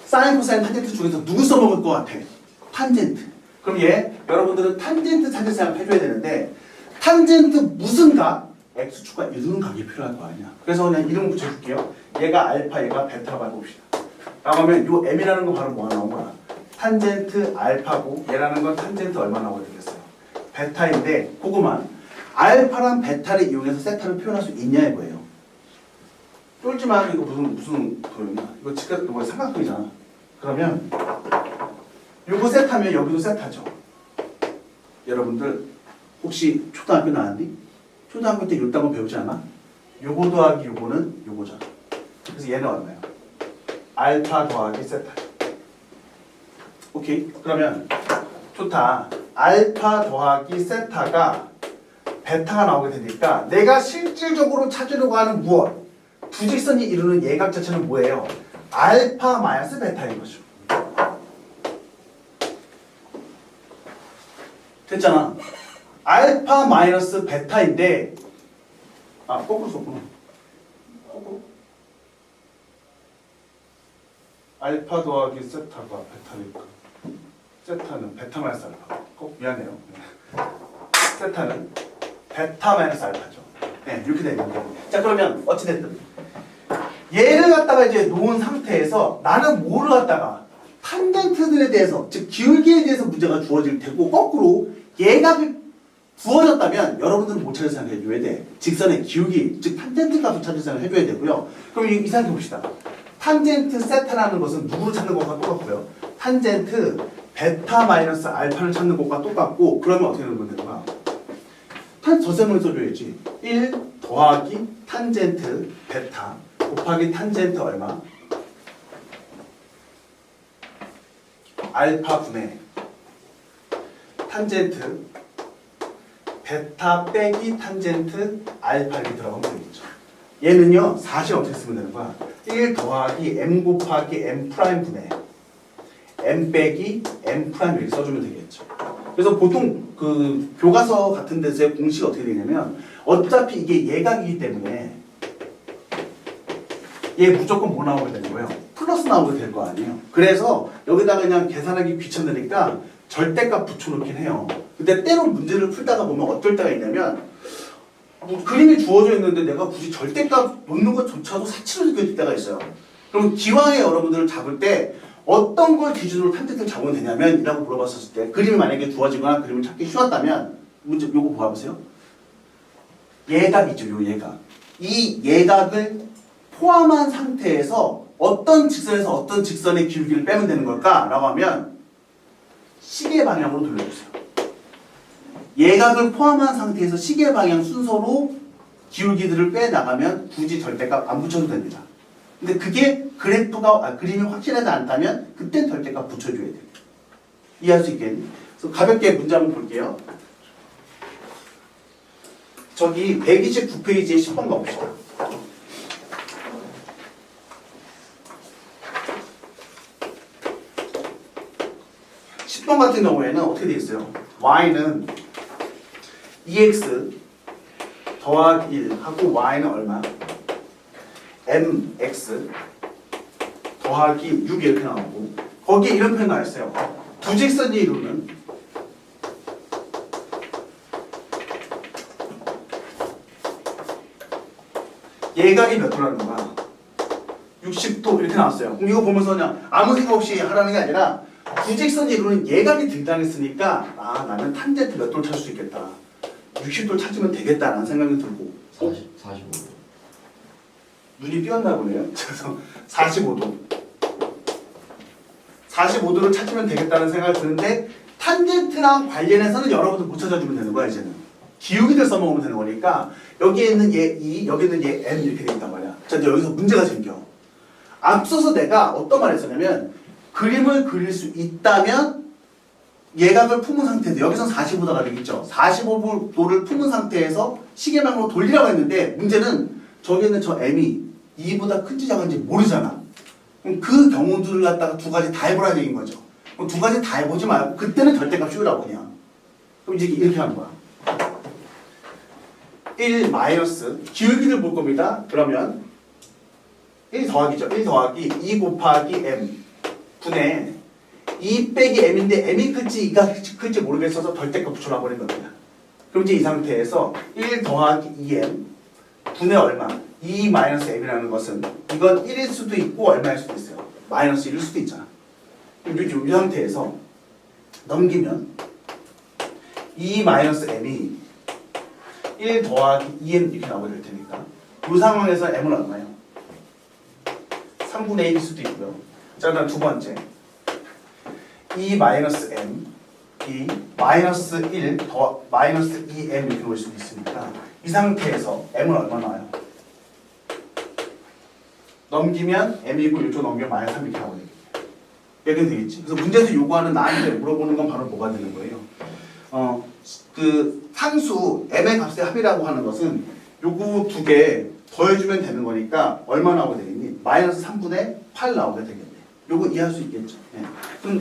Speaker 1: 사인, 코사인, 탄젠트 중에서 누구 써먹을 것 같아? 탄젠트. 그럼 여러분들은 탄젠트 찾을 생각 해줘야 되는데 탄젠트 무슨 각? x축과 이루는 각이 필요할 거 아니야. 그래서 그냥 이름 붙여줄게요. 얘가 알파, 얘가 베타라고 해봅시다. 라고 하면 요 m이라는 건 바로 뭐가 나온 거야? 탄젠트 알파고 얘라는 건 탄젠트 얼마 나오게 되겠어요? 베타인데 그거만 알파랑 베타를 이용해서 세타를 표현할 수 있냐 이거예요. 쫄지마. 이거 무슨 도형이야? 이거 지금 이거 삼각형이잖아. 그러면 요거 세타면 여기도 세타죠. 여러분들 혹시 초등학교 나왔니? 초등학교 때 요딴 거 배우지 않아? 요거 더하기 요거는 요거잖아. 그래서 얘는 얼마야? 알파 더하기 세타죠. 오케이? 그러면 좋다. 알파 더하기 세타가 베타가 나오게 되니까 내가 실질적으로 찾으려고 하는 무엇? 부직선이 이루는 예각 자체는 뭐예요? 알파 마이너스 베타인 거죠. 됐잖아. 알파 마이너스 베타인데 거꾸로 썼구나. 거꾸로. 알파 더하기 세타가 베타니까 세타는 베타 마이너스 알파. 미안해요. 세타는 베타 마이너스 알파죠. 네, 이렇게 되는데. 자, 그러면 어찌됐든 얘를 갖다가 이제 놓은 상태에서 나는 뭐를 갖다가 탄젠트들에 대해서, 즉 기울기에 대해서 문제가 주어질 테고, 거꾸로 예각이 부어졌다면 여러분들은 못 찾을 생각 해줘야 돼. 직선의 기울기, 즉 탄젠트 값을 찾을 생각 해줘야 되고요. 그럼 이 생각해 봅시다. 탄젠트 세타라는 것은 누구를 찾는 것과 똑같고요. 탄젠트 베타 마이너스 알파를 찾는 것과 똑같고, 그러면 어떻게 되는 건가? 저셈을 써줘야지. 1 더하기 탄젠트 베타 곱하기 탄젠트 얼마? 알파 분의 탄젠트 베타 빼기 탄젠트 알파 이렇게 들어가면 되겠죠. 얘는요 사실 어떻게 쓰면 되는 거야? 1 더하기 m 곱하기 m 프라임 분의 m 빼기 m 프라임 이렇게 써주면 되겠죠. 그래서 보통 그 교과서 같은 데서의 공식이 어떻게 되냐면 어차피 이게 예각이기 때문에 얘 무조건 뭐 나오게 되는 거예요? 플러스 나오게 될 거 아니에요. 그래서 여기다가 그냥 계산하기 귀찮으니까 절대값 붙여놓긴 해요. 근데 때론 문제를 풀다가 보면 어떨 때가 있냐면 뭐 그림이 주어져 있는데 내가 굳이 절대값 놓는 것조차도 사치로 느껴질 때가 있어요. 그럼 기왕에 여러분들을 잡을 때 어떤 걸 기준으로 탄젠트를 잡으면 되냐면 이라고 물어봤었을 때 그림이 만약에 주어지거나 그림을 찾기 쉬웠다면 문제 요거 봐보세요. 예각이죠. 요 예각. 이 예각을 포함한 상태에서 어떤 직선에서 어떤 직선의 기울기를 빼면 되는 걸까? 라고 하면 시계 방향으로 돌려주세요. 예각을 포함한 상태에서 시계 방향 순서로 기울기들을 빼나가면 굳이 절대값 안 붙여도 됩니다. 근데 그게 그림이 확실하지 않다면 그땐 절대값 붙여줘야 돼요. 이해할 수 있겠니? 그래서 가볍게 문제 한번 볼게요. 저기 129페이지에 10번 가봅시다. 10번 같은 경우에는 어떻게 되어 있어요? y는 2x 더하기 1 하고 y는 얼마? mx 더하기 6 이렇게 나오고 거기에 이런 표현 나와 있어요. 부직선이 이루는 예각이 몇 도라는 거야? 60도 이렇게 나왔어요. 그럼 이거 보면서 그냥 아무 생각 없이 하라는 게 아니라 부직선이 이루는 예각이 등장했으니까 나는 탄젠트 몇 도를 찾을 수 있겠다. 60도를 찾으면 되겠다라는 생각이 들고
Speaker 2: 45도.
Speaker 1: 눈이 띄었나 보네요. 그래서 45도 45도를 찾으면 되겠다는 생각이 드는데 탄젠트랑 관련해서는 여러분들 못 찾아주면 되는 거야. 이제는 기울기를 써먹으면 되는 거니까 여기에 있는 얘 E, 여기 있는 얘 M 이렇게 돼 있단 말이야. 자, 이제 여기서 문제가 생겨. 앞서서 내가 어떤 말을 했었냐면 그림을 그릴 수 있다면 예각을 품은 상태에서 여기선 45도가 되겠죠. 45도를 품은 상태에서 시계방으로 돌리라고 했는데 문제는 저기 있는 저 M이 2보다 큰지 작은지 모르잖아. 그럼 그 경우들을 갖다가 두 가지 다 해보라는 얘기인 거죠. 그럼 두 가지 다 해보지 말고 그때는 절대값 씌우라고 그냥. 그럼 이제 이렇게 하는 거야. 1 마이너스 기울기를 볼 겁니다. 그러면 1 더하기죠. 1 더하기 2 곱하기 M 분의 2 빼기 m인데 m이 클지 2가 클지 모르겠어서 덜때값 붙여놔버린 겁니다. 그럼 이제 이 상태에서 1 더하기 2m 분의 얼마? 2 마이너스 m이라는 것은 이건 1일 수도 있고 얼마일 수도 있어요. 마이너스 1일 수도 있잖아. 그럼 이 상태에서 넘기면 2 마이너스 m이 1 더하기 2m 이렇게 나오게 될 테니까 이 상황에서 m은 얼마예요? 3분의 1일 수도 있고요. 자, 그다음 두 번째 2 마이너스 m 이 마이너스 1 더 마이너스 2m 이렇게 올 수도 있으니까 이 상태에서 m은 얼마 나와요? 넘기면 m이고 이쪽 넘기면 마이너스 3 이렇게 나오게 되겠죠. 여기는 되겠지. 그래서 문제에서 요구하는 나한테 물어보는 건 바로 뭐가 되는 거예요? 그 상수 m의 값의 합이라고 하는 것은 요거 두 개 더해주면 되는 거니까 얼마 나오게 되겠니? 마이너스 3분의 8 나오게 되겠네. 요거 이해할 수 있겠죠? 네. 그럼